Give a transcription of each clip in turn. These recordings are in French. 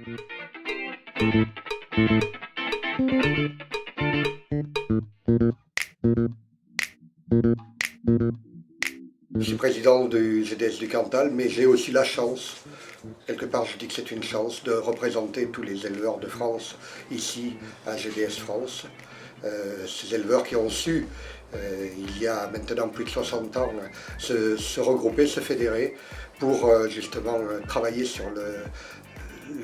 Je suis président du GDS du Cantal, mais j'ai aussi la chance, quelque part je dis que c'est une chance, de représenter tous les éleveurs de France ici à GDS France. Ces éleveurs qui ont su, il y a maintenant plus de 60 ans, se regrouper, se fédérer pour justement travailler sur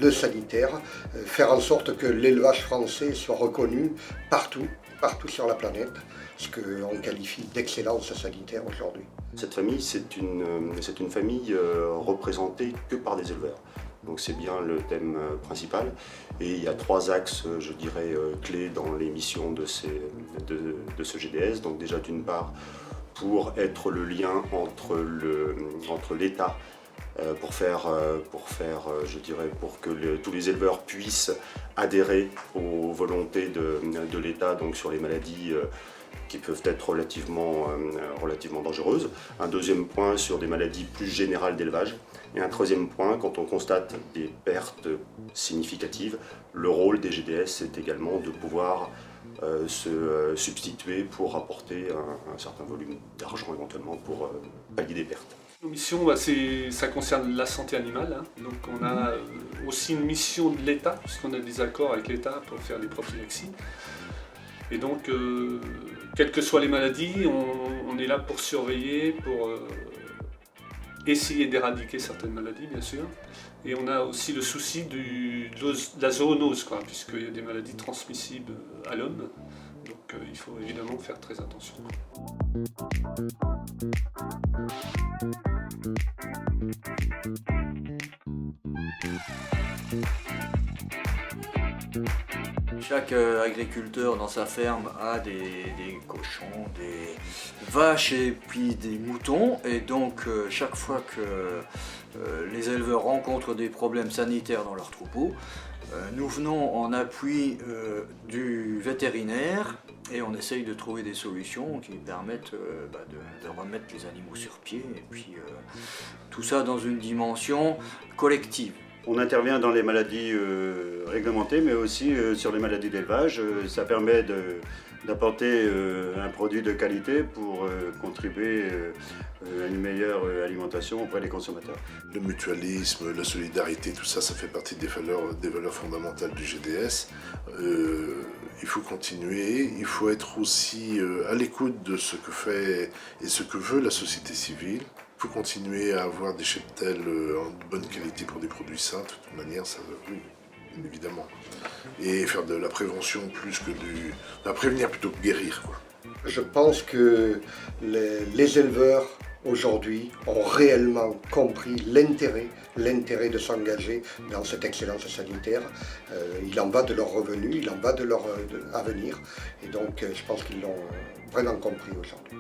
le sanitaire, faire en sorte que l'élevage français soit reconnu partout sur la planète, ce qu'on qualifie d'excellence sanitaire aujourd'hui. Cette famille, c'est une famille représentée que par des éleveurs. Donc c'est bien le thème principal. Et il y a 3 axes, je dirais, clés dans les missions de ce GDS. Donc déjà d'une part, pour être le lien entre l'État, pour que tous les éleveurs puissent adhérer aux volontés de l'État, donc sur les maladies qui peuvent être relativement dangereuses. Un deuxième point sur des maladies plus générales d'élevage. Et un troisième point, quand on constate des pertes significatives, le rôle des GDS c'est également de pouvoir se substituer pour apporter un certain volume d'argent éventuellement pour pallier des pertes. Nos missions, ça concerne la santé animale, hein. Donc on a aussi une mission de l'État, puisqu'on a des accords avec l'État pour faire des prophylaxies. Et donc, quelles que soient les maladies, on est là pour surveiller, pour essayer d'éradiquer certaines maladies, bien sûr. Et on a aussi le souci de la zoonose, quoi, puisqu'il y a des maladies transmissibles à l'homme. Donc il faut évidemment faire très attention. Chaque agriculteur dans sa ferme a des cochons, des vaches et puis des moutons. Et donc chaque fois que les éleveurs rencontrent des problèmes sanitaires dans leurs troupeaux, nous venons en appui du vétérinaire et on essaye de trouver des solutions qui permettent de remettre les animaux sur pied. Et puis tout ça dans une dimension collective. On intervient dans les maladies réglementées, mais aussi sur les maladies d'élevage. Ça permet d'apporter un produit de qualité pour contribuer à une meilleure alimentation auprès des consommateurs. Le mutualisme, la solidarité, tout ça, ça fait partie des valeurs fondamentales du GDS. Il faut continuer, il faut être aussi à l'écoute de ce que fait et ce que veut la société civile. Il faut continuer à avoir des cheptels en bonne qualité pour des produits sains, de toute manière, ça oui, bien évidemment. Et faire de la prévention plus que de prévenir plutôt que guérir, quoi. Je pense que les éleveurs aujourd'hui ont réellement compris l'intérêt de s'engager dans cette excellence sanitaire. Il en va de leur revenu, il en va de leur avenir. Et donc je pense qu'ils l'ont vraiment compris aujourd'hui.